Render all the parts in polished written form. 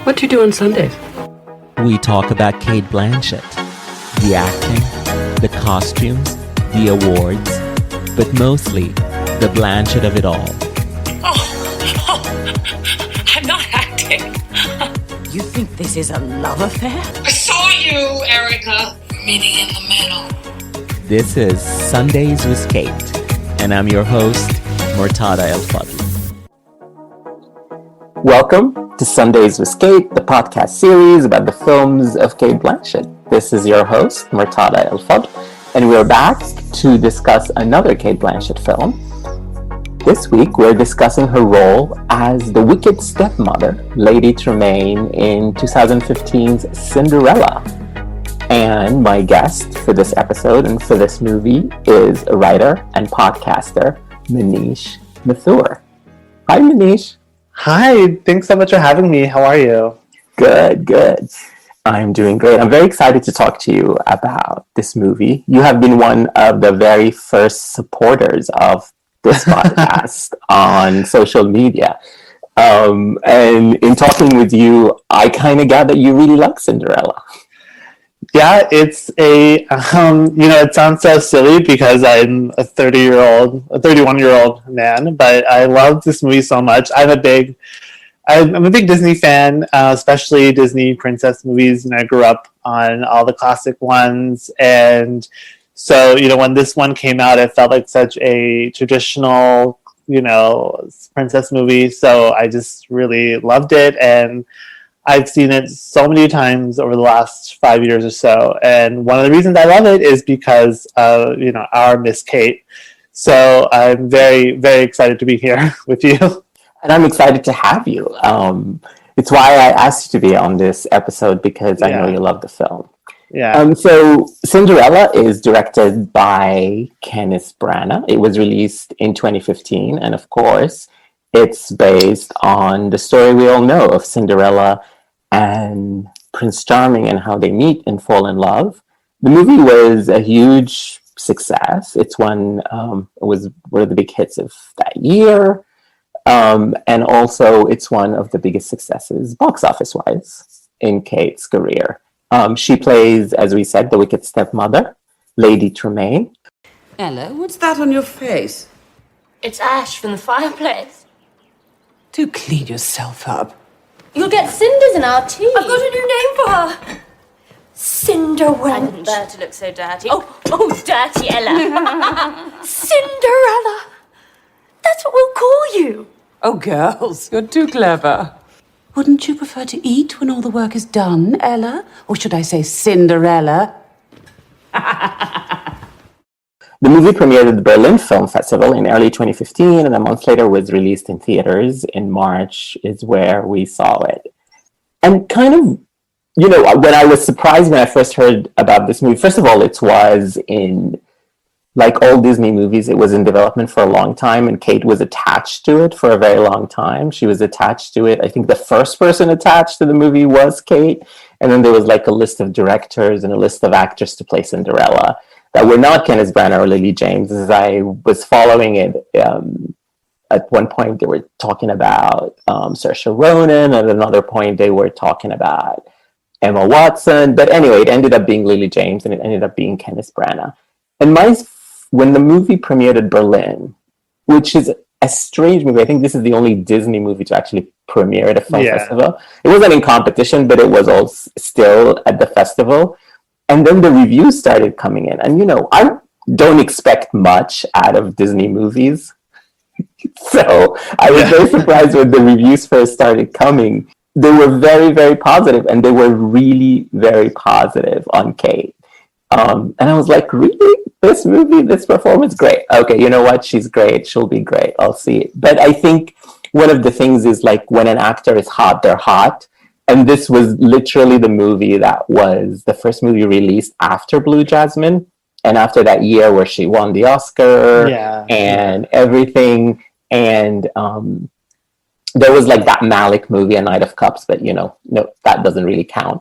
What do you do on Sundays? We talk about Cate Blanchett, the acting, the costumes, the awards, but mostly the Blanchett of it all. I'm not acting. You think this is a love affair? I saw you, Erica. Meeting in the middle. This is Sundays with Cate, and I'm your host, Murtada Elfadl. Welcome to Sundays with Cate, the podcast series about the films of Cate Blanchett. This is your host, Murtada Elfadl, and we're back to discuss another Cate Blanchett film. This week, we're discussing her role as the Wicked Stepmother, Lady Tremaine, in 2015's Cinderella. And my guest for this episode and for this movie is a writer and podcaster, Manish Mathur. Hi, Manish. Hi, thanks so much for having me. How are you? Good. I'm doing great. I'm very excited to talk to you about this movie. You have been one of the very first supporters of this podcast on social media. And in talking with you, I kind of got that you really like Cinderella. Yeah, it's it sounds so silly because I'm a 31-year-old man, but I love this movie so much. I'm a big Disney fan, especially Disney princess movies, and I grew up on all the classic ones. And so, when this one came out, it felt like such a traditional, princess movie. So I just really loved it, and I've seen it so many times over the last 5 years or so. And one of the reasons I love it is because of, our Miss Cate. So I'm very, very excited to be here with you. And I'm excited to have you. It's why I asked you to be on this episode, because I know you love the film. Yeah. So Cinderella is directed by Kenneth Branagh. It was released in 2015. And of course, it's based on the story we all know of Cinderella and Prince Charming and how they meet and fall in love. The movie was a huge success. It was one of the big hits of that year. And also it's one of the biggest successes box office wise in Cate's career. She plays, as we said, the Wicked Stepmother, Lady Tremaine. Ella, what's that on your face? It's ash from the fireplace. Do clean yourself up. You'll get cinders in our tea. I've got a new name for her. Cinderella. I didn't bear to look so dirty. Oh, dirty Ella. Cinderella. That's what we'll call you. Oh, girls, you're too clever. Wouldn't you prefer to eat when all the work is done, Ella? Or should I say Cinderella? The movie premiered at the Berlin Film Festival in early 2015, and a month later was released in theaters. In March is where we saw it. And kind of, when I was surprised when I first heard about this movie, first of all, it was in, like all Disney movies, it was in development for a long time, and Cate was attached to it for a very long time. She was attached to it. I think the first person attached to the movie was Cate, and then there was like a list of directors and a list of actors to play Cinderella that were not Kenneth Branagh or Lily James. As I was following it, at one point they were talking about Saoirse Ronan, at another point they were talking about Emma Watson. But anyway, it ended up being Lily James, and it ended up being Kenneth Branagh. And when the movie premiered at Berlin, which is a strange movie, I think this is the only Disney movie to actually premiere at a film festival. It wasn't in competition, but it was all still at the festival. And then the reviews started coming in. And, I don't expect much out of Disney movies. So I was very surprised when the reviews first started coming. They were very, very positive, and they were really very positive on Cate. And I was like, really? This movie, this performance? Great. Okay, you know what? She's great. She'll be great. I'll see it. But I think one of the things is, like, when an actor is hot, they're hot. And this was literally the movie that was the first movie released after Blue Jasmine, and after that year where she won the Oscar and everything. And there was like that Malik movie, A Night of Cups, but no, that doesn't really count.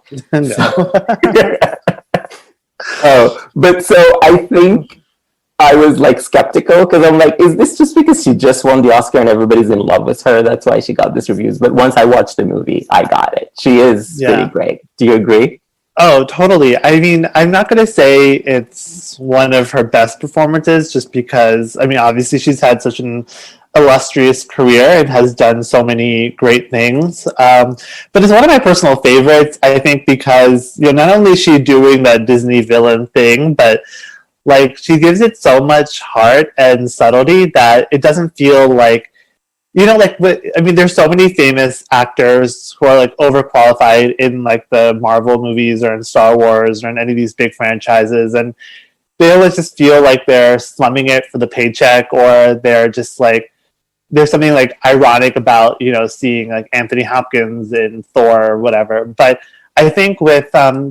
But so I think I was like skeptical because I'm like, is this just because she just won the Oscar and everybody's in love with her? That's why she got this reviews. But once I watched the movie, I got it. She is pretty great. Do you agree? Oh, totally. I mean, I'm not going to say it's one of her best performances just because, I mean, obviously she's had such an illustrious career and has done so many great things. But it's one of my personal favorites, I think, because, not only is she doing that Disney villain thing, but like she gives it so much heart and subtlety that it doesn't feel like, there's so many famous actors who are like overqualified in like the Marvel movies or in Star Wars or in any of these big franchises, and they always just feel like they're slumming it for the paycheck, or they're just like there's something like ironic about seeing like Anthony Hopkins in Thor or whatever. But I think with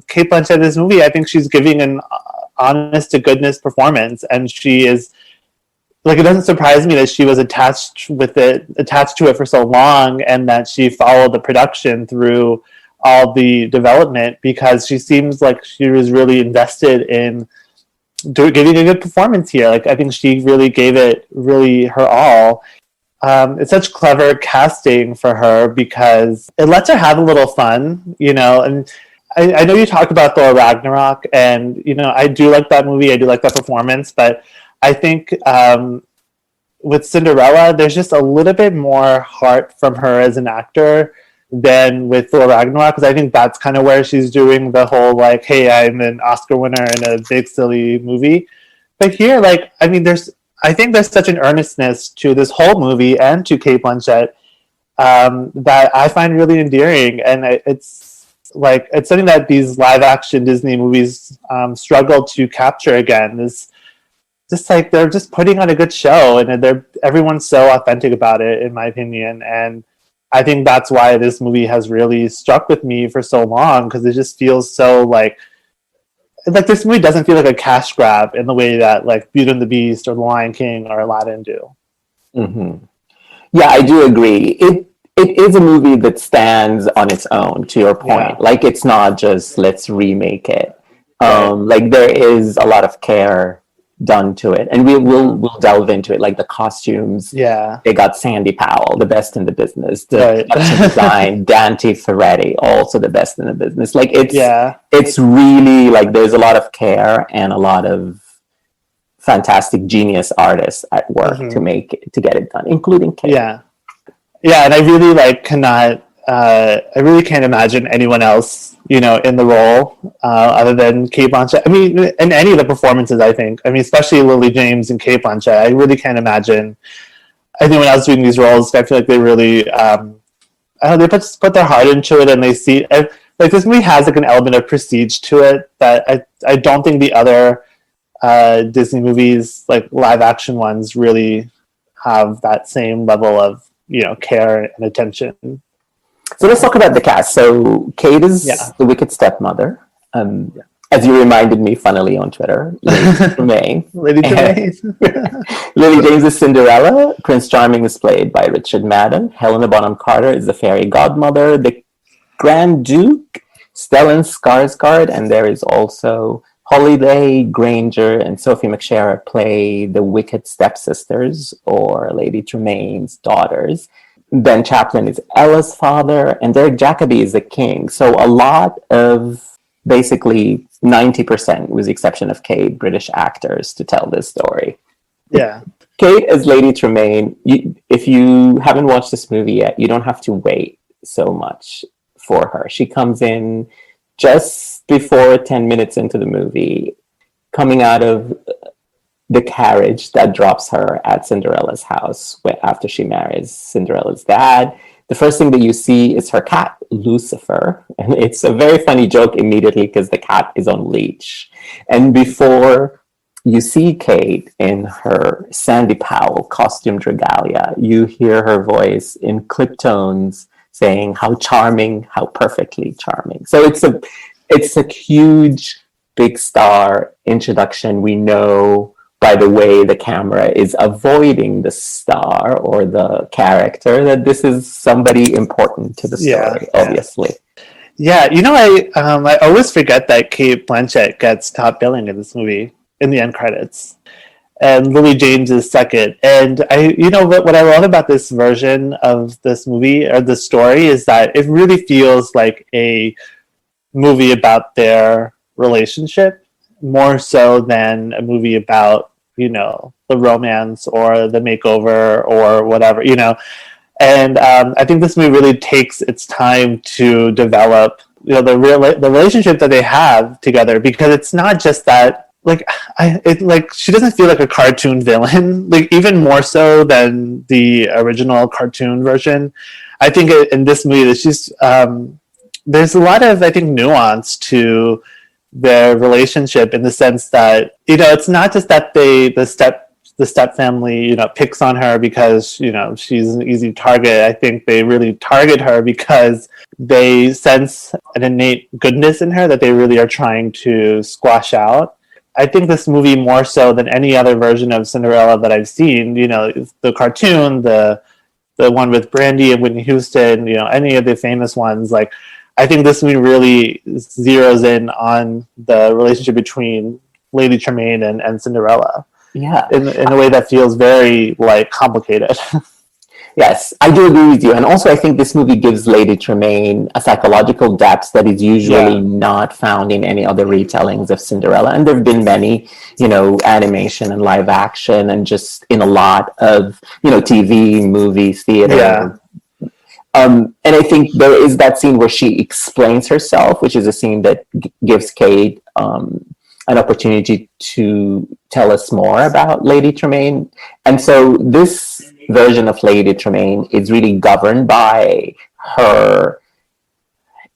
Cate Blanchett in this movie, I think she's giving an honest to goodness performance, and she is. Like, it doesn't surprise me that she was attached to it for so long, and that she followed the production through all the development, because she seems like she was really invested in giving a good performance here. Like, I think she really gave it her all. It's such clever casting for her because it lets her have a little fun, and I know you talked about Thor Ragnarok, and I do like that movie, I do like that performance, but I think with Cinderella, there's just a little bit more heart from her as an actor than with Thor Ragnarok, because I think that's kind of where she's doing the whole like, hey, I'm an Oscar winner in a big silly movie. But here, I think there's such an earnestness to this whole movie and to Cate Blanchett that I find really endearing, and it's something that these live action Disney movies struggle to capture again. Is just like they're just putting on a good show, and everyone's so authentic about it, in my opinion. And I think that's why this movie has really struck with me for so long, because it just feels so like this movie doesn't feel like a cash grab in the way that like Beauty and the Beast or The Lion King or Aladdin do. Mm-hmm. Yeah, I do agree. It is a movie that stands on its own, to your point. Yeah. Like, it's not just let's remake it. Like, there is a lot of care done to it, and we'll delve into it. Like the costumes, they got Sandy Powell, the best in the business. The production design, Dante Ferretti, also the best in the business. Like it's really like there's a lot of care and a lot of fantastic genius artists at work to get it done, including Cate. And I really I really can't imagine anyone else, in the role other than Cate Blanchett. I mean, in any of the performances, I think. I mean, especially Lily James and Cate Blanchett. I really can't imagine anyone else doing these roles. I feel like they really, they put their heart into it, and they see like this movie has like an element of prestige to it that I don't think the other Disney movies, like live action ones, really have that same level of care and attention. So let's talk about the cast. So Cate is the Wicked Stepmother. As you reminded me, funnily, on Twitter, Lady Tremaine. Lady Tremaine. Lily James is Cinderella. Prince Charming is played by Richard Madden. Helena Bonham Carter is the fairy godmother. The Grand Duke, Stellan Skarsgård, and there is also Holiday Granger and Sophie McShare play the Wicked Stepsisters, or Lady Tremaine's daughters. Ben Chaplin is Ella's father, and Derek Jacobi is the king. So a lot of, basically 90%, with the exception of Cate, British actors to tell this story. Yeah. Cate as Lady Tremaine, if you haven't watched this movie yet, you don't have to wait so much for her. She comes in just before 10 minutes into the movie, coming out of the carriage that drops her at Cinderella's house after she marries Cinderella's dad. The first thing that you see is her cat, Lucifer. And it's a very funny joke immediately because the cat is on leash. And before you see Cate in her Sandy Powell costumed regalia, you hear her voice in clip tones saying how charming, how perfectly charming. So it's a huge, big star introduction. We know by the way the camera is avoiding the star or the character that this is somebody important to the story, obviously. Yeah, I always forget that Cate Blanchett gets top billing in this movie in the end credits. and Lily James is second. And what I love about this version of this movie or the story is that it really feels like a movie about their relationship more so than a movie about, the romance or the makeover or whatever, And I think this movie really takes its time to develop, the relationship that they have together, because it's not just that. She doesn't feel like a cartoon villain, like even more so than the original cartoon version. I think in this movie, there's a lot of, I think, nuance to their relationship, in the sense that, it's not just that the step family, picks on her because, she's an easy target. I think they really target her because they sense an innate goodness in her that they really are trying to squash out. I think this movie, more so than any other version of Cinderella that I've seen, the cartoon, the one with Brandy and Whitney Houston, any of the famous ones, like, I think this movie really zeroes in on the relationship between Lady Tremaine and Cinderella. Yeah. In a way that feels very, complicated. Yes, I do agree with you. And also, I think this movie gives Lady Tremaine a psychological depth that is usually not found in any other retellings of Cinderella. And there have been many, animation and live action, and just in a lot of, TV, movies, theater. Yeah. And I think there is that scene where she explains herself, which is a scene that gives Cate an opportunity to tell us more about Lady Tremaine. And so this version of Lady Tremaine is really governed by her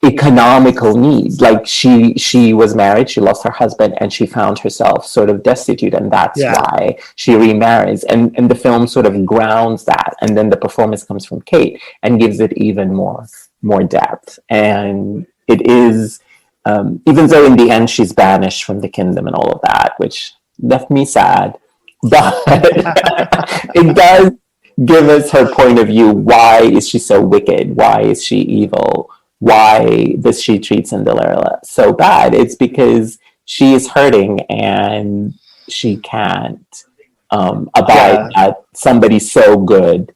economical needs. Like, she was married, she lost her husband, and she found herself sort of destitute, and that's why she remarries. And the film sort of grounds that, and then the performance comes from Cate and gives it even more depth. And it is, even though in the end she's banished from the kingdom and all of that, which left me sad, but it does give us her point of view. Why is she so wicked? Why is she evil? Why does she treat Cinderella so bad? It's because she is hurting and she can't abide that somebody so good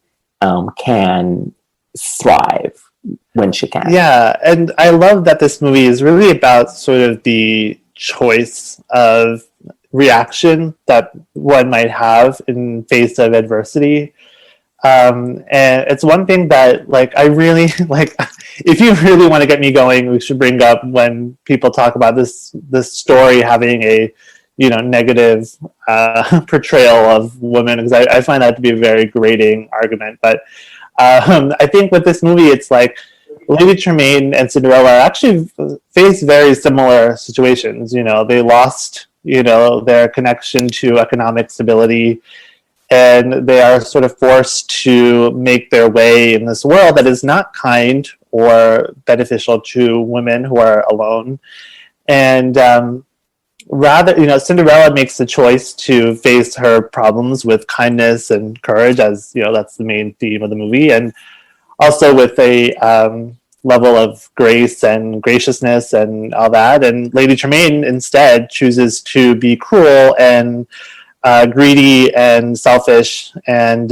can thrive when she can. Yeah, and I love that this movie is really about sort of the choice of reaction that one might have in face of adversity. And it's one thing that, I really, if you really want to get me going, we should bring up when people talk about this story having a, negative portrayal of women, because I find that to be a very grating argument. But I think with this movie, it's like Lady Tremaine and Cinderella actually face very similar situations. They lost, their connection to economic stability, and they are sort of forced to make their way in this world that is not kind or beneficial to women who are alone. And rather, Cinderella makes the choice to face her problems with kindness and courage, as, that's the main theme of the movie. And also with a level of grace and graciousness and all that. And Lady Tremaine instead chooses to be cruel and greedy and selfish and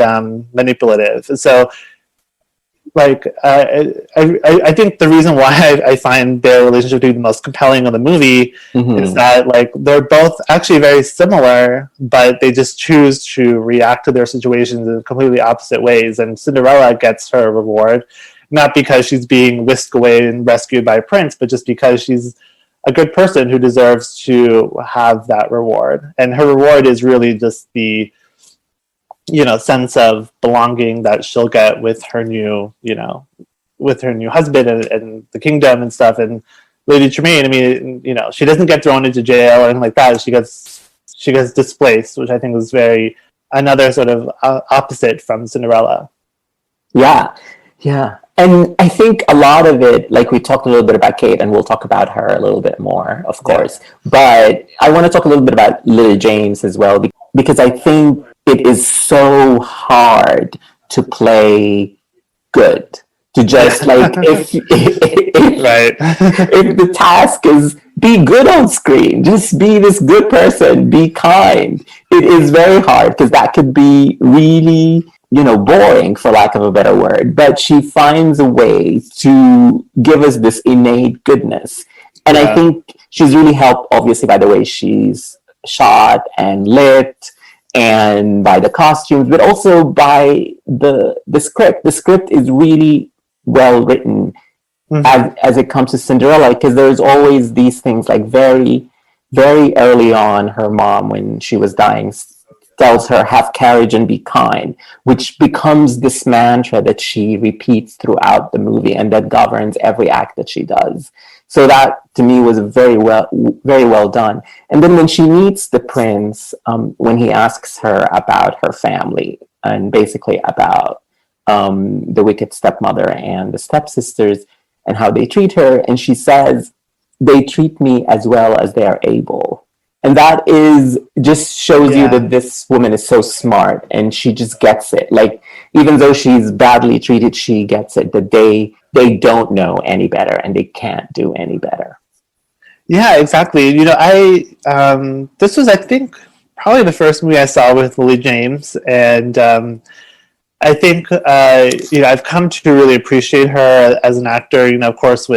manipulative. So, I think the reason why I find their relationship to be the most compelling of the movie is that, they're both actually very similar, but they just choose to react to their situations in completely opposite ways. And Cinderella gets her reward, not because she's being whisked away and rescued by a prince, but just because she's a good person who deserves to have that reward. And her reward is really just the, sense of belonging that she'll get with her new, with her new husband and the kingdom and stuff. And Lady Tremaine, I mean, she doesn't get thrown into jail or anything like that. She gets displaced, which I think was another sort of opposite from Cinderella. Yeah. And I think a lot of it, we talked a little bit about Cate, and we'll talk about her a little bit more, of course. But I want to talk a little bit about Lily James as well, because I think it is so hard to play good. To just, if Right. if the task is be good on screen. Just be this good person. Be kind. It is very hard because that could be really, boring, for lack of a better word. But she finds a way to give us this innate goodness. And I think she's really helped, obviously, by the way she's shot and lit, and by the costumes, but also by the script. The script is really well written as it comes to Cinderella, because there's always these things like very, very early on, her mom, when she was dying, tells her, have courage and be kind, which becomes this mantra that she repeats throughout the movie and that governs every act that she does. So that, to me, was very well done. And then when she meets the prince, when he asks her about her family and basically about the wicked stepmother and the stepsisters and how they treat her, and she says, they treat me as well as they are able. And that is just shows you that this woman is so smart and she just gets it. Like, even though she's badly treated, she gets it, that they don't know any better and they can't do any better. Yeah, exactly. This was, I think, probably the first movie I saw with Lily James. And I think, I've come to really appreciate her as an actor, of course,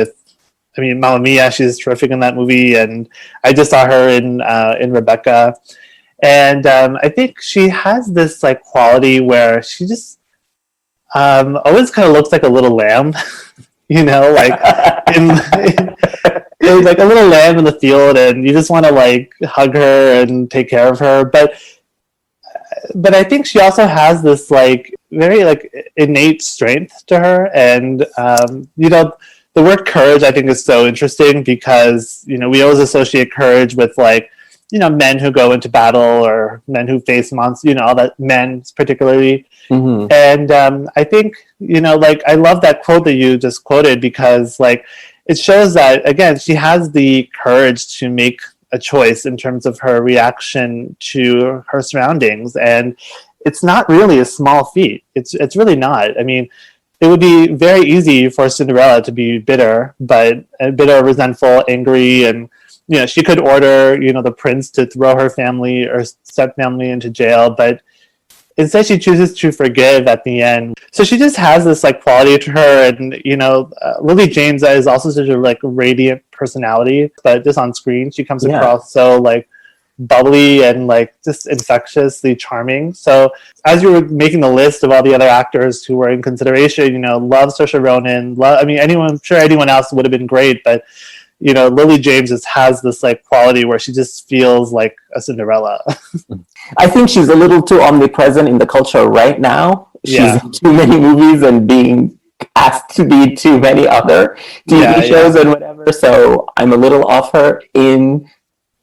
Mamma Mia, she's terrific in that movie, and I just saw her in Rebecca, and I think she has this like quality where she just always kind of looks like a little lamb, like like a little lamb in the field, and you just want to like hug her and take care of her, but I think she also has this like very like innate strength to her, and the word courage, I think, is so interesting because, we always associate courage with, like, men who go into battle or men who face monsters, all that, men particularly. Mm-hmm. And I think, I love that quote that you just quoted because, like, it shows that, again, she has the courage to make a choice in terms of her reaction to her surroundings. And it's not really a small feat. It's really not. I mean, it would be very easy for Cinderella to be bitter, resentful, angry, and she could order the prince to throw her family or stepfamily into jail, but instead she chooses to forgive at the end. So she just has this like quality to her, and Lily James is also such a like radiant personality, but just on screen she comes across so like bubbly and like just infectiously charming. So as you were making the list of all the other actors who were in consideration, love Saoirse Ronan, I'm sure anyone else would have been great, but Lily James just has this like quality where she just feels like a Cinderella. I think she's a little too omnipresent in the culture right now. She's in too many movies and being asked to be too many other TV shows and whatever, so I'm a little off her in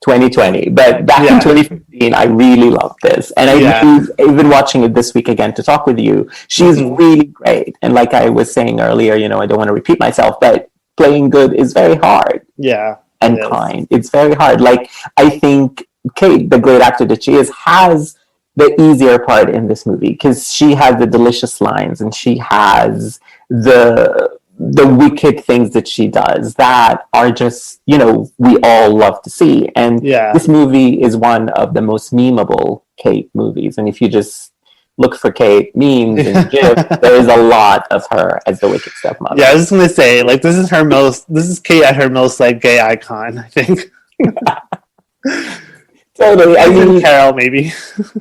2020, but back in 2015, I really loved this. And I've been watching it this week again to talk with you. She's really great. And like I was saying earlier, I don't want to repeat myself, but playing good is very hard. Yeah. And kind. It's very hard. Like, I think Cate, the great actor that she is, has the easier part in this movie because she has the delicious lines and she has the wicked things that she does that are just, we all love to see. And this movie is one of the most memeable Cate movies. And if you just look for Cate memes and GIFs, there is a lot of her as the wicked stepmother. Yeah, I was just going to say, like, this is Cate at her most, like, gay icon, I think. Totally. I mean, Carol, maybe.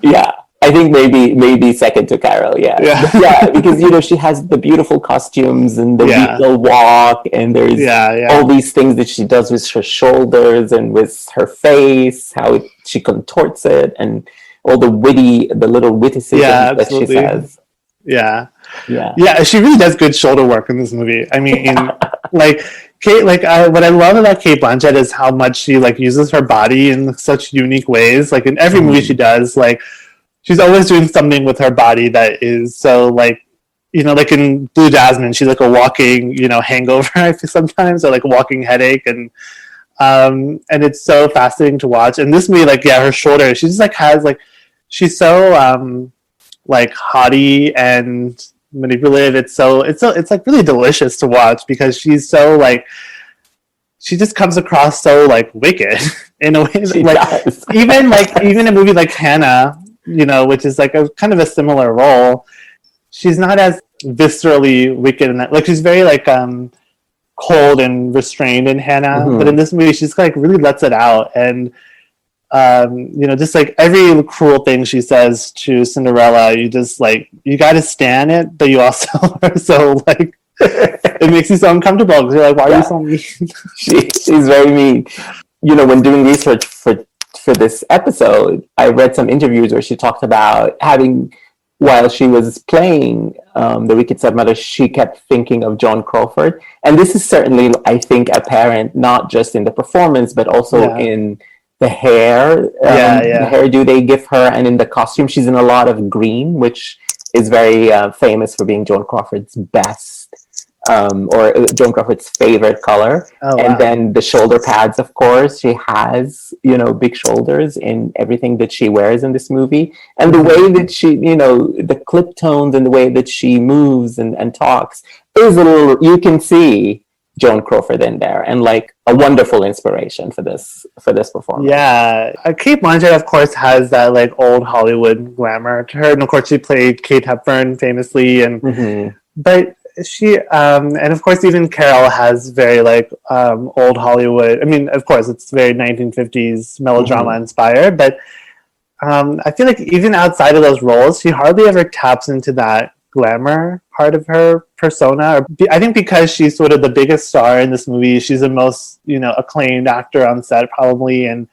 Yeah. I think maybe second to Carol, yeah, because she has the beautiful costumes and the regal walk, and there's all these things that she does with her shoulders and with her face, how she contorts it, and all the little witticisms that she says. Yeah. She really does good shoulder work in this movie. I mean, like Cate, what I love about Cate Blanchett is how much she like uses her body in such unique ways. Like in every movie she does, like. She's always doing something with her body that is so like, like in Blue Jasmine, she's like a walking, hangover, I think sometimes, or like a walking headache. And it's so fascinating to watch. And this movie, like, her shoulder, she just like has like, she's so like haughty and manipulative. It's like really delicious to watch because she's so like, she just comes across so like wicked in a way that, She like does. even a movie like Hannah, you know, which is like a kind of a similar role, she's not as viscerally wicked in that. Like she's very like cold and restrained in Hannah, but in this movie she's like really lets it out. And you know, just like every cruel thing she says to Cinderella, you just like, you got to stand it, but you also are so like, it makes you so uncomfortable because you're like, why are you so mean? She's very mean. You know, when doing research for this episode, I read some interviews where she talked about having, while she was playing the Wicked Stepmother, she kept thinking of Joan Crawford. And this is certainly, I think, apparent not just in the performance, but also in the hair, the hairdo they give her, and in the costume. She's in a lot of green, which is very famous for being Joan Crawford's best, or Joan Crawford's favorite color. And then the shoulder pads, of course. She has, you know, big shoulders in everything that she wears in this movie. And the way that she, you know, the clip tones and the way that she moves and talks is a little, you can see Joan Crawford in there, and like a wonderful inspiration for this performance. Yeah, Cate Blanchett, of course, has that like old Hollywood glamour to her, and of course she played Kate Hepburn famously, and but she and of course even Carol has very like old Hollywood. I mean, of course it's very 1950s melodrama inspired, but I feel like even outside of those roles, she hardly ever taps into that glamour part of her persona. I think because she's sort of the biggest star in this movie, she's the most, you know, acclaimed actor on set probably, and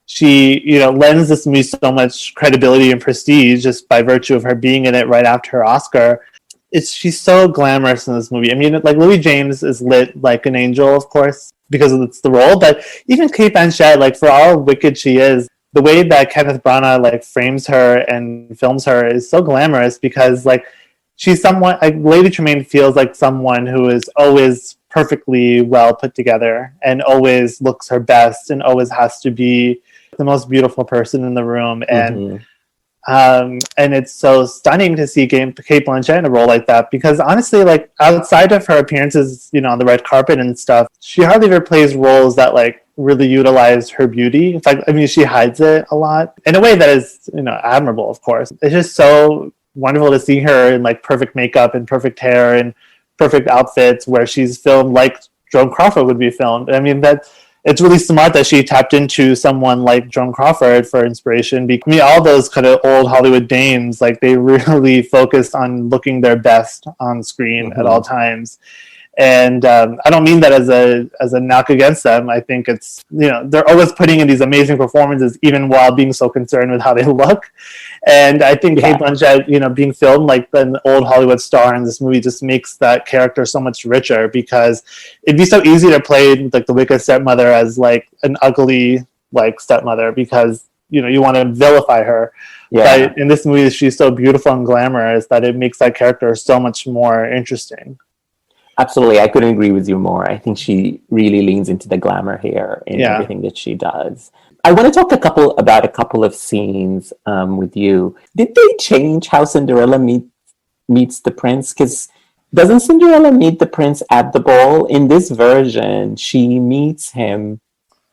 she, you know, lends this movie so much credibility and prestige just by virtue of her being in it right after her Oscar. She's so glamorous in this movie. I mean, like Lily James is lit like an angel, of course, because it's the role, but even Cate Blanchett, like for all wicked she is, the way that Kenneth Branagh like frames her and films her is so glamorous, because like she's someone, like Lady Tremaine feels like someone who is always perfectly well put together and always looks her best and always has to be the most beautiful person in the room. And it's so stunning to see Cate Blanchett in a role like that, because honestly, like outside of her appearances, you know, on the red carpet and stuff, she hardly ever plays roles that like really utilize her beauty. In fact, I mean, she hides it a lot in a way that is, you know, admirable, of course. It's just so wonderful to see her in like perfect makeup and perfect hair and perfect outfits, where she's filmed like Joan Crawford would be filmed. I mean, that it's really smart that she tapped into someone like Joan Crawford for inspiration. Because I mean, all those kind of old Hollywood dames, like they really focused on looking their best on screen at all times. And I don't mean that as a knock against them. I think it's, you know, they're always putting in these amazing performances, even while being so concerned with how they look. And I think Cate Blanchett, you know, being filmed like an old Hollywood star in this movie just makes that character so much richer, because it'd be so easy to play like the Wicked Stepmother as like an ugly like stepmother, because, you know, you want to vilify her. But in this movie, she's so beautiful and glamorous that it makes that character so much more interesting. Absolutely, I couldn't agree with you more. I think she really leans into the glamour here in everything that she does. I want to talk about a couple of scenes with you. Did they change how Cinderella meets the prince? Because doesn't Cinderella meet the prince at the ball? In this version, she meets him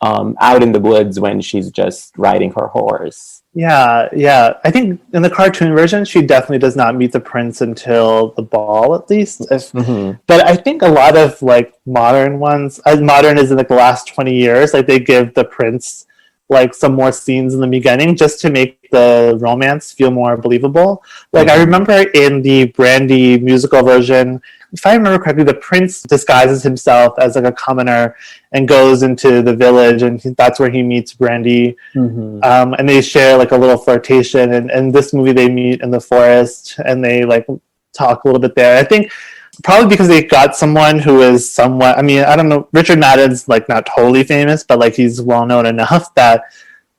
out in the woods when she's just riding her horse. Yeah. I think in the cartoon version, she definitely does not meet the prince until the ball, at least. But I think a lot of like modern ones, as modern as in like the last 20 years, like they give the prince like some more scenes in the beginning just to make the romance feel more believable. Like I remember in the Brandy musical version, if I remember correctly, the prince disguises himself as like a commoner and goes into the village, and that's where he meets Brandy. And they share like a little flirtation. And in this movie, they meet in the forest and they like talk a little bit there. I think probably because they got someone who is somewhat, I mean, I don't know, Richard Madden's like not totally famous, but like he's well known enough that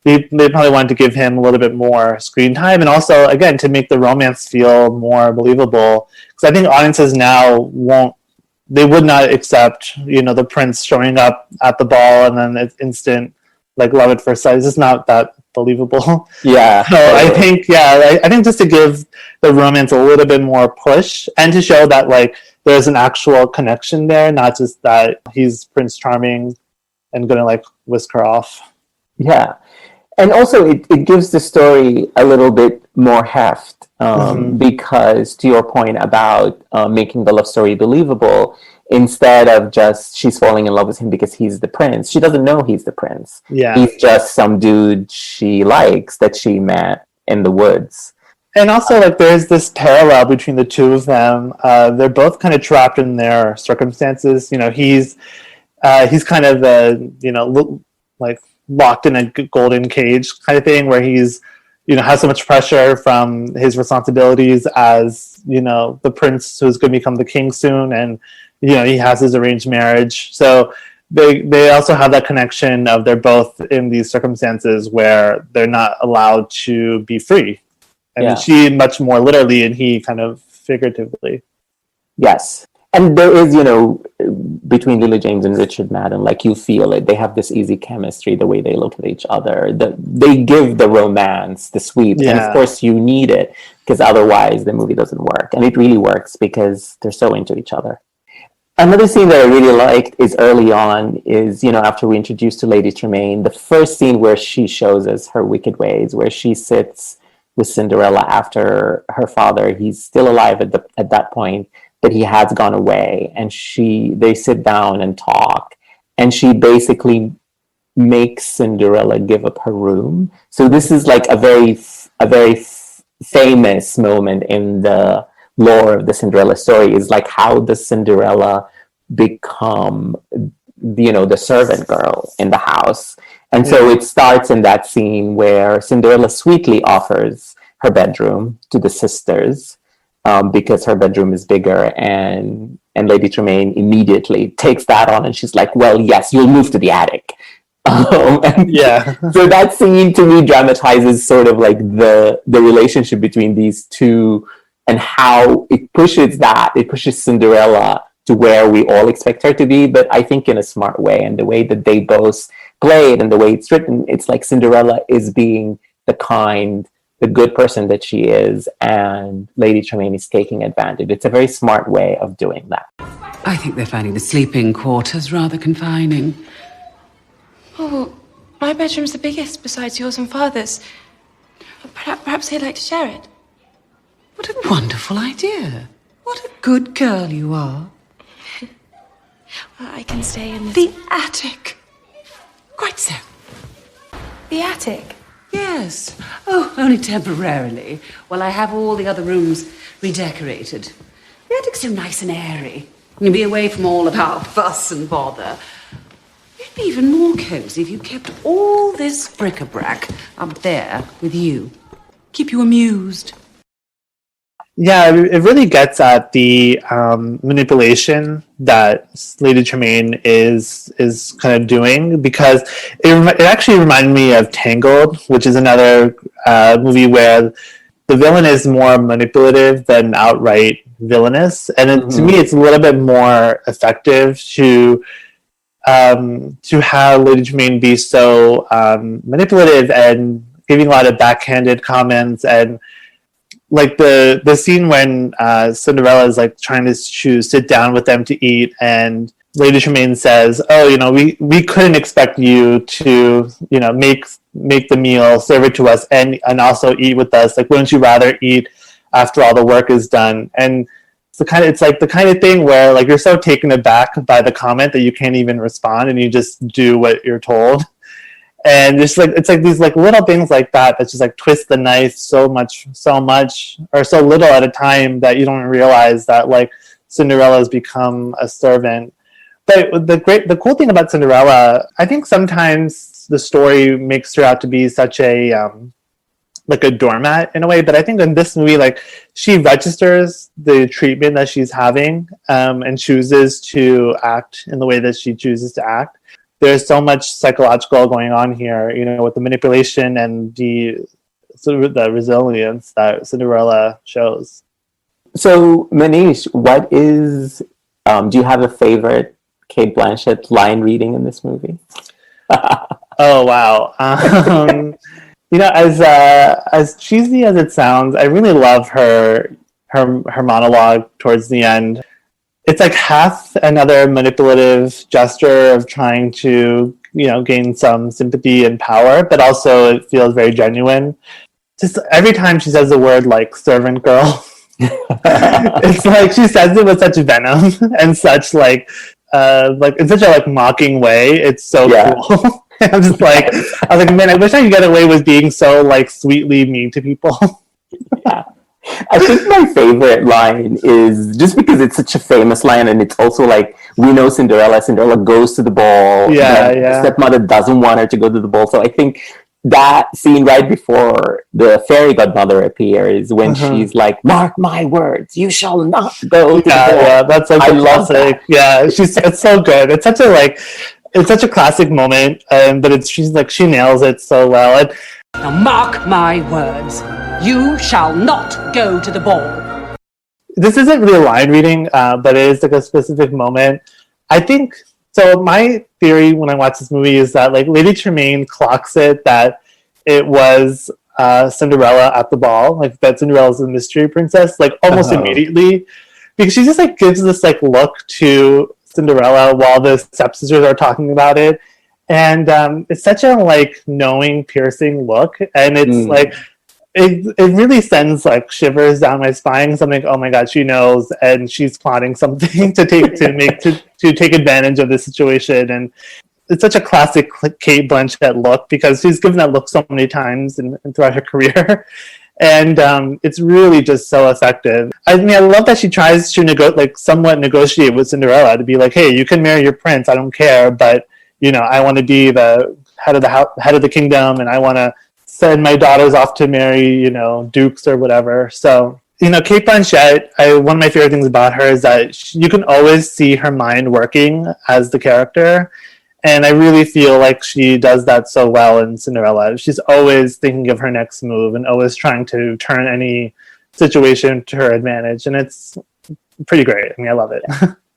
they probably wanted to give him a little bit more screen time, and also again to make the romance feel more believable, because I think audiences now would not accept, you know, the prince showing up at the ball and then it's instant like love at first sight. It's just not that believable. So I think just to give the romance a little bit more push, and to show that like there's an actual connection there, not just that he's Prince Charming and gonna like whisk her off. Yeah. And also, it gives the story a little bit more heft because, to your point about making the love story believable, instead of just she's falling in love with him because he's the prince, she doesn't know he's the prince. Yeah. He's just some dude she likes that she met in the woods. And also, like, there's this parallel between the two of them. They're both kind of trapped in their circumstances. You know, he's kind of like locked in a golden cage kind of thing, where he's, you know, has so much pressure from his responsibilities as, you know, the prince who's going to become the king soon, and, you know, he has his arranged marriage. So they also have that connection of they're both in these circumstances where they're not allowed to be free. I mean, she much more literally, and he kind of figuratively. Yes. And there is, you know, between Lily James and Richard Madden, like, you feel it. They have this easy chemistry, the way they look at each other. They give the romance, the sweet. Yeah. And of course, you need it, because otherwise the movie doesn't work. And it really works because they're so into each other. Another scene that I really liked is early on is, you know, after we introduced to Lady Tremaine, the first scene where she shows us her wicked ways, where she sits with Cinderella after her father. He's still alive at that point, but he has gone away, and they sit down and talk, and she basically makes Cinderella give up her room. So this is like a very famous moment in the lore of the Cinderella story, is like, how does Cinderella become, you know, the servant girl in the house? And so it starts in that scene where Cinderella sweetly offers her bedroom to the sisters, because her bedroom is bigger, and Lady Tremaine immediately takes that on, and she's like, well, yes, you'll move to the attic. So that scene to me dramatizes sort of like the relationship between these two, and how it pushes Cinderella to where we all expect her to be, but I think in a smart way. And the way that they both play it and the way it's written, it's like Cinderella is being the good person that she is, and Lady Tremaine is taking advantage. It's a very smart way of doing that. I think they're finding the sleeping quarters rather confining. Oh, my bedroom's the biggest besides yours and Father's. Perhaps they'd like to share it. What a wonderful idea. What a good girl you are. Well, I can stay in the attic. Quite so. The attic? Yes. Oh, only temporarily, while I have all the other rooms redecorated. The attic's so nice and airy. You'll be away from all of our fuss and bother. It'd be even more cozy if you kept all this bric-a-brac up there with you. Keep you amused. Yeah, it really gets at the manipulation that Lady Tremaine is kind of doing, because it actually reminded me of Tangled, which is another movie where the villain is more manipulative than outright villainous, and to me, it's a little bit more effective to have Lady Tremaine be so manipulative and giving a lot of backhanded comments. And like the scene when Cinderella is like trying to sit down with them to eat, and Lady Tremaine says, "Oh, you know, we couldn't expect you to, you know, make the meal, serve it to us, and also eat with us. Like, wouldn't you rather eat after all the work is done?" And it's like the kind of thing where like you're so taken aback by the comment that you can't even respond, and you just do what you're told. And it's like these like little things like that just like twist the knife so much or so little at a time that you don't realize that like Cinderella has become a servant. But the cool thing about Cinderella, I think sometimes the story makes her out to be such a like a doormat in a way, but I think in this movie, like, she registers the treatment that she's having, and chooses to act in the way that she chooses to act. There's so much psychological going on here, you know, with the manipulation and the sort of the resilience that Cinderella shows. So, Manish, what is, do you have a favorite Cate Blanchett line reading in this movie? Oh, wow. You know, as cheesy as it sounds, I really love her monologue towards the end. it's like half another manipulative gesture of trying to, gain some sympathy and power, but also it feels very genuine. Just every time she says the word like servant girl, it's like she says it with such venom and such like in such a like mocking way. It's so cool. I'm just like, I was like, man, I wish I could get away with being so like sweetly mean to people. Yeah. I think my favorite line is just because it's such a famous line, and it's also like, we know Cinderella. Cinderella goes to the ball. The stepmother doesn't want her to go to the ball. So I think that scene right before the fairy godmother appears, when she's like, mark my words, you shall not go to the ball. Yeah, that's like I love classic. That. Yeah, it's so good. It's such a classic moment, but she nails it so well. And Now mark my words, you shall not go to the ball. this isn't really a line reading, but it is like a specific moment. I think, so my theory when I watch this movie is that like Lady Tremaine clocks it that it was Cinderella at the ball, like that Cinderella's the mystery princess, like almost immediately, because she just like gives this like look to Cinderella while the stepsisters are talking about it. And it's such a like knowing, piercing look, and it's like it really sends like shivers down my spine. So I'm like, oh my god, she knows, and she's plotting something to take advantage of the situation. And it's such a classic Cate Blanchett look, because she's given that look so many times and throughout her career. And it's really just so effective. I mean, I love that she tries to somewhat negotiate with Cinderella to be like, hey, you can marry your prince, I don't care, but I want to be the head of the kingdom, and I want to send my daughters off to marry, dukes or whatever. So, Cate Blanchett, one of my favorite things about her is that you can always see her mind working as the character. And I really feel like she does that so well in Cinderella. She's always thinking of her next move and always trying to turn any situation to her advantage. And it's pretty great. I mean, I love it.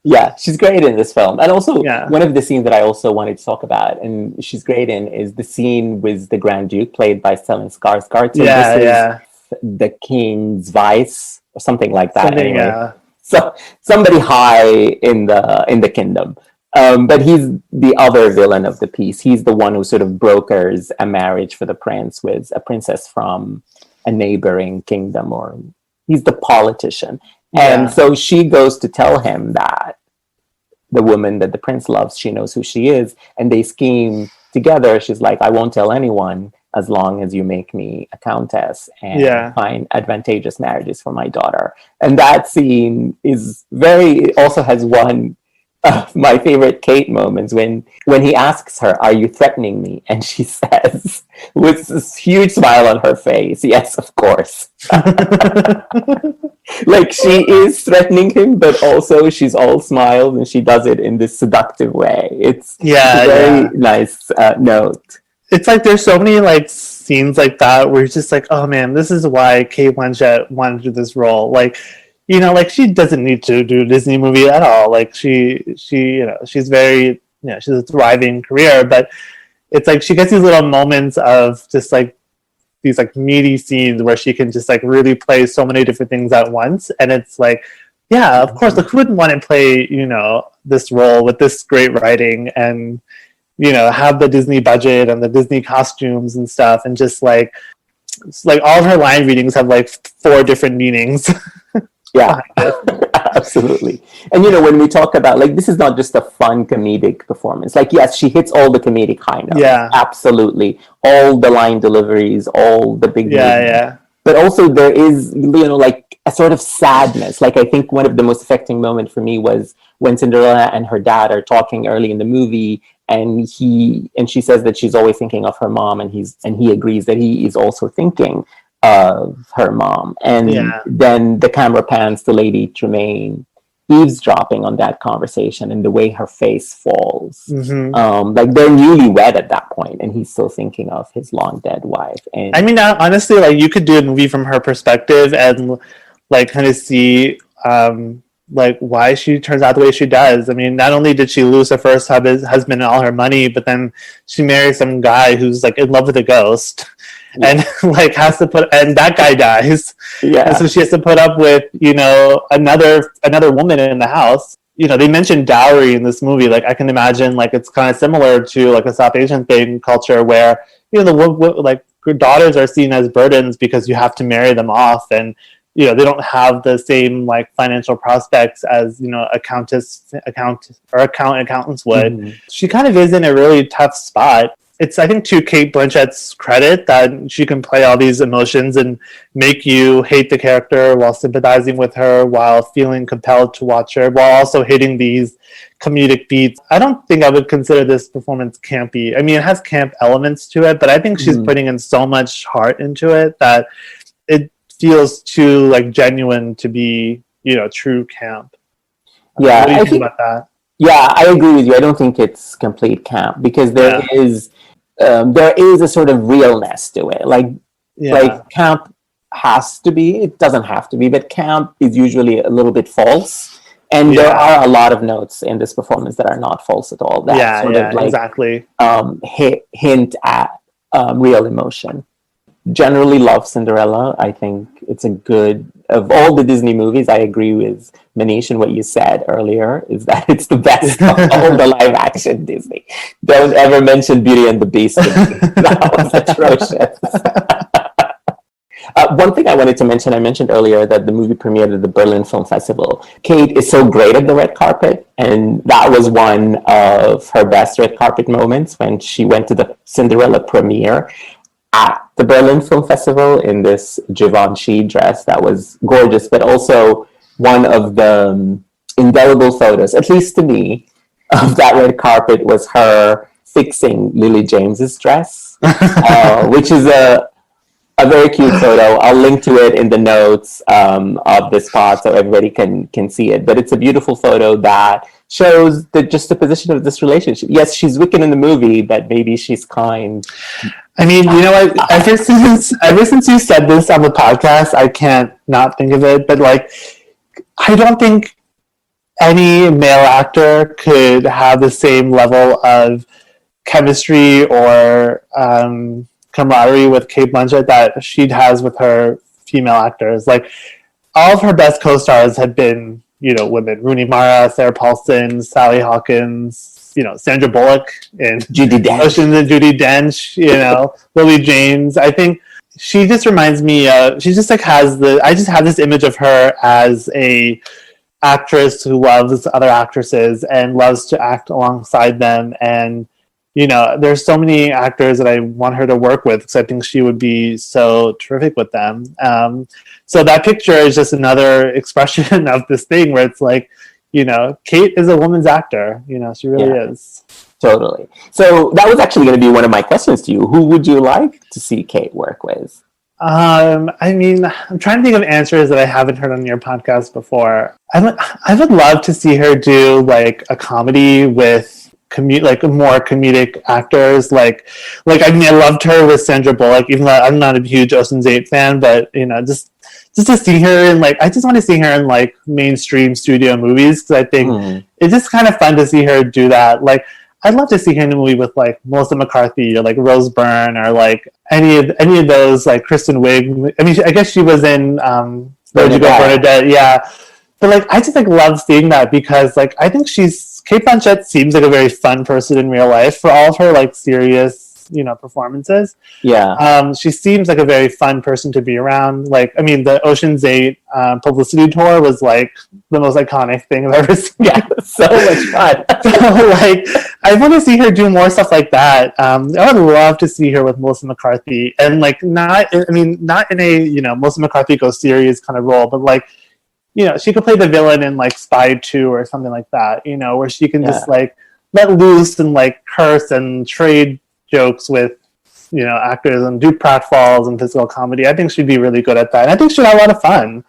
Yeah, she's great in this film. And also, one of the scenes that I also wanted to talk about, and she's great in, is the scene with the Grand Duke, played by Stellan Skarsgård. So this is the king's vice, or something like that. So somebody high in the kingdom. But he's the other villain of the piece. He's the one who sort of brokers a marriage for the prince with a princess from a neighboring kingdom, or he's the politician. And so she goes to tell him that the woman that the prince loves, she knows who she is, and they scheme together. She's like, I won't tell anyone as long as you make me a countess and find advantageous marriages for my daughter. And that scene is also has one of my favorite Cate moments when he asks her, are you threatening me? And she says, with this huge smile on her face, yes, of course. Like, she is threatening him, but also she's all smiles, and she does it in this seductive way. It's a very nice note. It's like there's so many like scenes like that where it's just like, oh man, this is why Cate Blanchett wanted to do this role. Like, like she doesn't need to do a Disney movie at all. Like she's very, she's a thriving career, but it's like she gets these little moments of just like these like meaty scenes where she can just like really play so many different things at once. And it's like, yeah, of course, like who wouldn't want to play, this role with this great writing and, have the Disney budget and the Disney costumes and stuff. And just like all of her line readings have like 4 different meanings. Yeah, absolutely. And when we talk about, like, this is not just a fun comedic performance. Like, yes, she hits all the comedic high notes. Yeah, absolutely. All the line deliveries, all the big movements. But also there is, like a sort of sadness. Like, I think one of the most affecting moments for me was when Cinderella and her dad are talking early in the movie, and she says that she's always thinking of her mom, and he agrees that he is also thinking of her mom. And then the camera pans to Lady Tremaine eavesdropping on that conversation, and the way her face falls. Like, they're newlywed at that point, and he's still thinking of his long dead wife. And I mean, honestly, like, you could do a movie from her perspective and like kind of see like why she turns out the way she does. I mean, not only did she lose her first husband and all her money, but then she marries some guy who's like in love with a ghost. And like and that guy dies. And so she has to put up with, another woman in the house. they mentioned dowry in this movie. Like I can imagine like it's kind of similar to like a South Asian thing culture where like daughters are seen as burdens because you have to marry them off, and they don't have the same like financial prospects as accountants would. Mm-hmm. She kind of is in a really tough spot. It's, I think, to Cate Blanchett's credit that she can play all these emotions and make you hate the character while sympathizing with her, while feeling compelled to watch her, while also hitting these comedic beats. I don't think I would consider this performance campy. I mean, it has camp elements to it, but I think she's putting in so much heart into it that it feels too like genuine to be, true camp. Yeah, what do you think about that? Yeah, I agree with you. I don't think it's complete camp because there is a sort of realness to it. Like camp has to be. It doesn't have to be, but camp is usually a little bit false. And there are a lot of notes in this performance that are not false at all. That sort of like, exactly. Hint at real emotion. Generally love Cinderella. I think it's a good, of all the Disney movies, I agree with Manish and what you said earlier, is that it's the best of all the live action Disney. Don't ever mention Beauty and the Beast. That was atrocious. One thing I wanted to mention, I mentioned earlier that the movie premiered at the Berlin Film Festival. Cate is so great at the red carpet, and that was one of her best red carpet moments when she went to the Cinderella premiere at the Berlin Film Festival in this Givenchy dress that was gorgeous, but also one of the indelible photos, at least to me, of that red carpet was her fixing Lily James's dress, which is a very cute photo. I'll link to it in the notes of this pod so everybody can see it. But it's a beautiful photo that shows just the position of this relationship. Yes, she's wicked in the movie, but maybe she's kind. I mean, you know what? Ever since you said this on the podcast, I can't not think of it. But like, I don't think any male actor could have the same level of chemistry or camaraderie with Cate Blanchett that she has with her female actors. Like, all of her best co-stars had been, women. Rooney Mara, Sarah Paulson, Sally Hawkins, Sandra Bullock, and Judi Dench. Ocean and Judi Dench, Lily James. I think she just reminds me of, she just like I just have this image of her as a actress who loves other actresses and loves to act alongside them. And there's so many actors that I want her to work with because I think she would be so terrific with them. So that picture is just another expression of this thing where it's like, Cate is a woman's actor. She really is. Totally. So that was actually going to be one of my questions to you. Who would you like to see Cate work with? I mean, I'm trying to think of answers that I haven't heard on your podcast before. I would love to see her do like a comedy with like more comedic actors. Like I mean, I loved her with Sandra Bullock, even though I'm not a huge Ocean's 8 fan, but just to see her in I just want to see her in like mainstream studio movies because I think it's just kind of fun to see her do that. Like, I'd love to see her in a movie with like Melissa McCarthy or like Rose Byrne or like any of those, like Kristen Wiig. I mean, I guess she was in Where'd You Go, Bernadette? Yeah, but like I just like love seeing that because like I think Cate Blanchett seems like a very fun person in real life for all of her like serious performances. Yeah. She seems like a very fun person to be around. Like, I mean, the Ocean's 8 publicity tour was like the most iconic thing I've ever seen. Yeah, so much fun. So, like, I want to see her do more stuff like that. I would love to see her with Melissa McCarthy, and like not in a Melissa McCarthy goes serious kind of role, but like she could play the villain in like Spy 2 or something like that. Where she can just like let loose and like curse and trade jokes with actors and do pratfalls and physical comedy. I think she'd be really good at that, and I think she'd have a lot of fun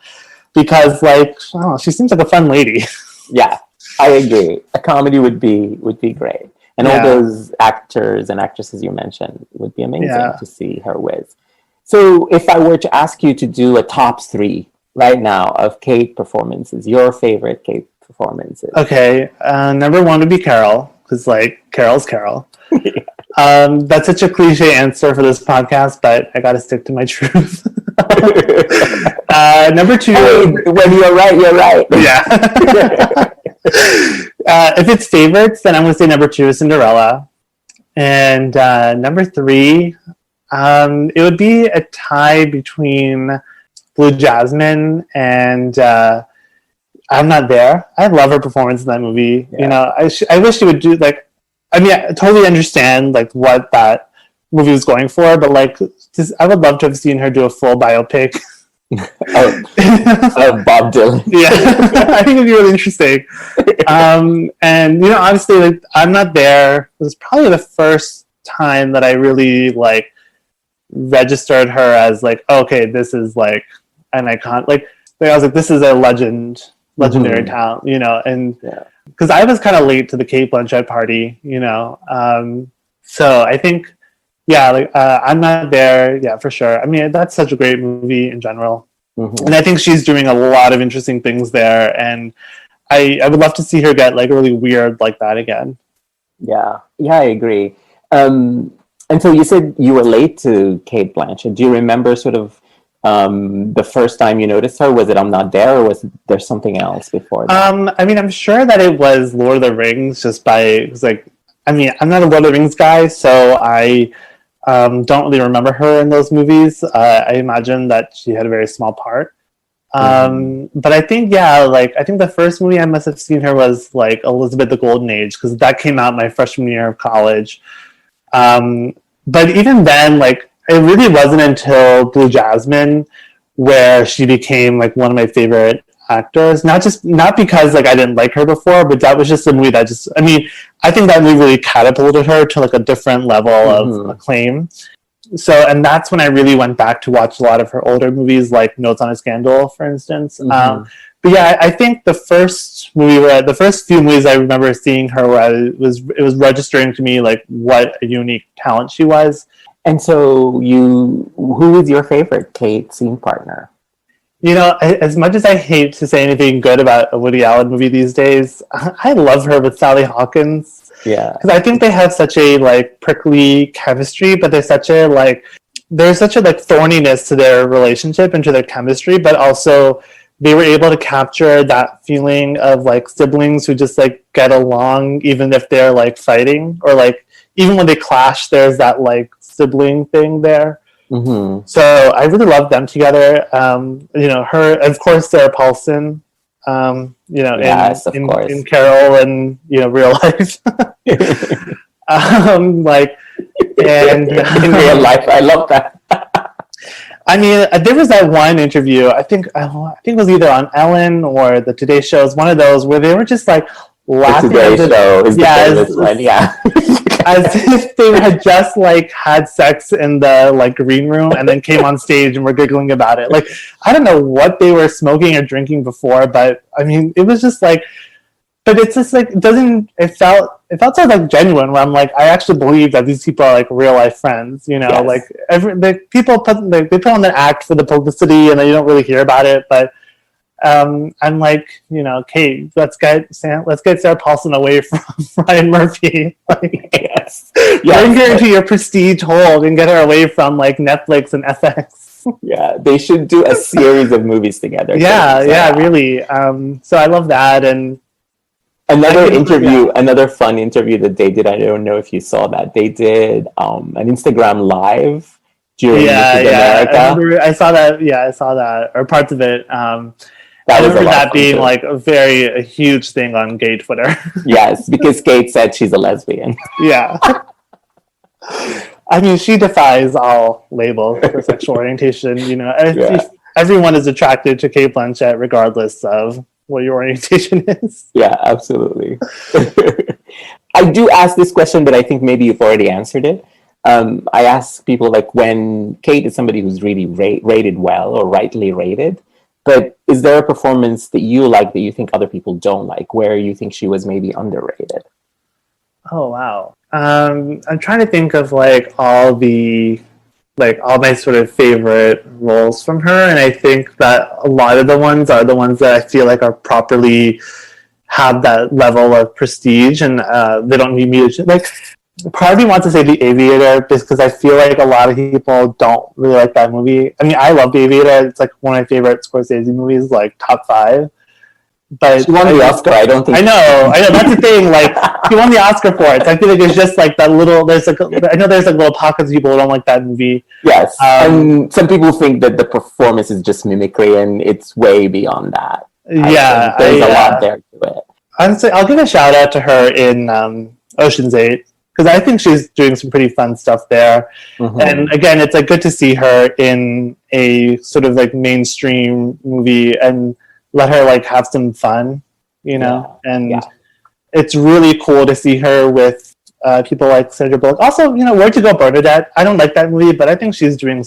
because like she seems like a fun lady. Yeah, I agree. A comedy would be great, and all those actors and actresses you mentioned would be amazing to see her with. So if I were to ask you to do a top 3 right now of Cate performances, your favorite Cate performances. Okay, number 1 would be Carol, because like Carol's Carol. That's such a cliche answer for this podcast, but I gotta stick to my truth. Number 2, when you're right, you're right. Yeah. If it's favorites, then I'm going to say number 2 is Cinderella. And number 3, it would be a tie between Blue Jasmine and I'm Not There. I love her performance in that movie. Yeah. You know, I wish she would do like, I mean, I totally understand like what that movie was going for, but like, I would love to have seen her do a full biopic. Of Bob Dylan. Yeah, I think it'd be really interesting. And you know, honestly, like, I'm Not There was probably the first time that I really like registered her as like, okay, this is like an icon. Like I was like, this is a legendary talent, you know. And because I was kind of late to the Cate Blanchett party, you know. So I think, yeah, like I'm Not There, yeah, for sure. I mean, that's such a great movie in general. And I think she's doing a lot of interesting things there, and I would love to see her get like really weird like that again. Yeah, I agree. And so you said you were late to Cate Blanchett. Do you remember sort of the first time you noticed her? Was it I'm Not There, or was there something else before that? I mean, I'm sure that it was Lord of the Rings, just by, it was like, I mean, I'm not a Lord of the Rings guy, so I don't really remember her in those movies. I imagine that she had a very small part. But I think, yeah, like, I think the first movie I must have seen her was like Elizabeth the Golden Age, because that came out my freshman year of college. But even then, like, it really wasn't until Blue Jasmine where she became like one of my favorite actors. Not because like I didn't like her before, but that was just a movie that just, I mean, I think that movie really catapulted her to like a different level of acclaim. So, and that's when I really went back to watch a lot of her older movies, like Notes on a Scandal, for instance. But yeah, I think the first few movies I remember seeing her, where it was registering to me like what a unique talent she was. And so who was your favorite Cate scene partner? You know, as much as I hate to say anything good about a Woody Allen movie these days, I love her with Sally Hawkins. Yeah. Because I think they have such a like prickly chemistry, but there's such a like thorniness to their relationship and to their chemistry, but also they were able to capture that feeling of like siblings who just like get along even if they're like fighting, or like even when they clash, there's that like sibling thing there. So I really love them together. You know, her, of course, Sarah Paulson. You know, yes, in Carol and, you know, real life. Like, and in real life, I love that. I mean, there was that one interview. I think it was either on Ellen or the Today Show. It's one of those where they were just like laughing. The Today Show is the famous one, yeah. As if they had just like had sex in the like green room and then came on stage and were giggling about it. Like, I don't know what they were smoking or drinking before, but I mean, it was just like, but it's just like, it felt so like genuine, where I'm like, I actually believe that these people are like real life friends, you know. Yes. Like people they put on the act for the publicity and you don't really hear about it, but I'm like, you know, Kate, let's get Sarah Paulson away from Ryan Murphy. Like, yes. Bring her into your prestige hold and get her away from like Netflix and FX. Yeah, they should do a series of movies together. Yeah, really. So I love that. And another fun interview that they did, I don't know if you saw that, they did an Instagram live during America. I saw that, or parts of it. I remember that being too. Like a huge thing on gay Twitter. Yes, because Kate said she's a lesbian. Yeah. I mean, she defies all labels for sexual orientation. You know, everyone is attracted to Cate Blanchett regardless of what your orientation is. Yeah, absolutely. I do ask this question, but I think maybe you've already answered it. I ask people like, when Kate is somebody who's really rated well or rightly rated, but is there a performance that you like that you think other people don't like, where you think she was maybe underrated? Oh, wow. I'm trying to think of like all my sort of favorite roles from her, and I think that a lot of the ones are the ones that I feel like are properly have that level of prestige, and they don't need me to like. Part of me wants to say The Aviator, because I feel like a lot of people don't really like that movie. I mean, I love The Aviator. It's like one of my favorite Scorsese movies, like top 5. but She won the Oscar. I don't think. I know. That's the thing. Like, she won the Oscar for it. So I feel like it's just like that little. I know there's like little pockets of people who don't like that movie. Yes, and some people think that the performance is just mimicry, and it's way beyond that. Yeah, there's a lot there to it. Honestly, I'll give a shout out to her in Ocean's 8 because I think she's doing some pretty fun stuff there. Mm-hmm. And again, it's like good to see her in a sort of like mainstream movie and let her like have some fun, you know. Yeah. And it's really cool to see her with people like Sandra Bullock. Also, you know, Where to Go Bernadette. I don't like that movie, but I think she's doing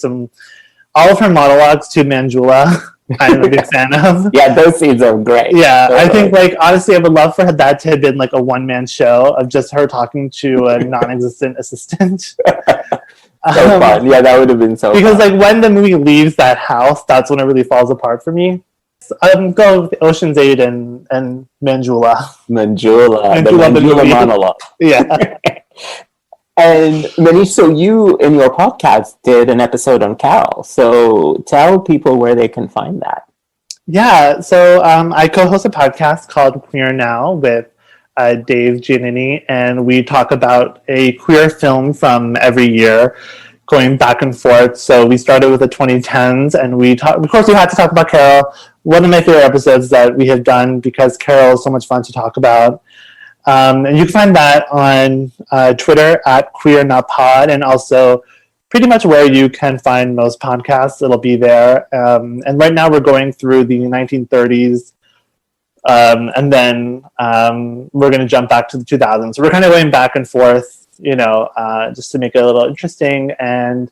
all of her monologues to Manjula. I'm a big fan of. Yeah, those scenes are great. Yeah, I think like honestly, I would love for that to have been like a one-man show of just her talking to a non-existent assistant. So fun. Yeah, that would have been so. Because fun. like when the movie leaves that house, that's when it really falls apart for me. So I'm going with Ocean's 8 and Manjula. Manjula monologue. Yeah. And Manish, so you in your podcast did an episode on Carol. So tell people where they can find that. Yeah, so I co-host a podcast called Queer Now with Dave Giannini, and we talk about a queer film from every year, going back and forth. So we started with the 2010s, and of course, we had to talk about Carol. One of my favorite episodes that we have done because Carol is so much fun to talk about. And you can find that on Twitter at QueerNotPod, and also pretty much where you can find most podcasts, it'll be there. And right now we're going through the 1930s, and then we're going to jump back to the 2000s. So we're kind of going back and forth, you know, just to make it a little interesting. And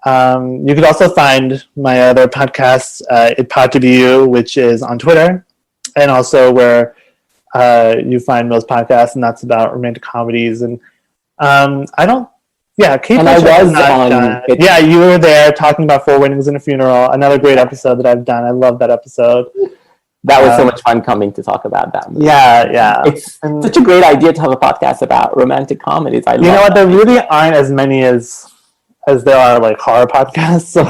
you could also find my other podcast, It Pod to Be You, which is on Twitter, and also where you find most podcasts, and that's about romantic comedies. And Cate Blanchett. Yeah, you were there talking about Four Weddings and a Funeral. Another great episode that I've done. I love that episode. That was so much fun coming to talk about that movie. Yeah. It's such a great idea to have a podcast about romantic comedies. You know what? There really aren't as many as there are like horror podcasts. So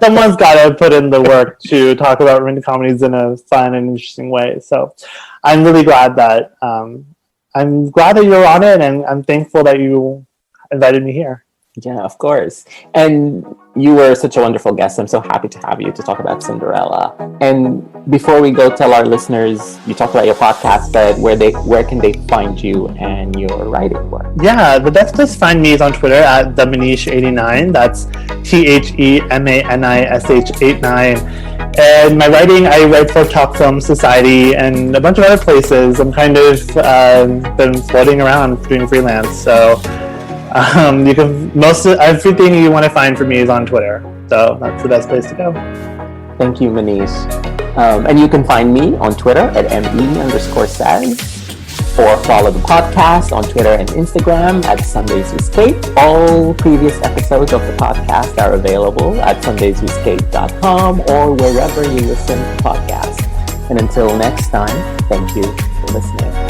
someone's got to put in the work to talk about romantic comedies in a fun and interesting way. So I'm really glad that you're on it, and I'm thankful that you invited me here. Yeah, of course. And you were such a wonderful guest. I'm so happy to have you to talk about Cinderella. And before we go, tell our listeners, you talked about your podcast, but where can they find you and your writing work? Yeah, the best place to find me is on Twitter at themanish89. That's THEMANISH89. And my writing, I write for Talk Film Society and a bunch of other places. I'm kind of been floating around doing freelance. So you can everything you want to find from me is on Twitter. So that's the best place to go. Thank you, Manish. And you can find me on Twitter at ME_says, or follow the podcast on Twitter and Instagram at Sundays with Cate. All previous episodes of the podcast are available at sundayswithcate.com or wherever you listen to podcasts. And until next time, thank you for listening.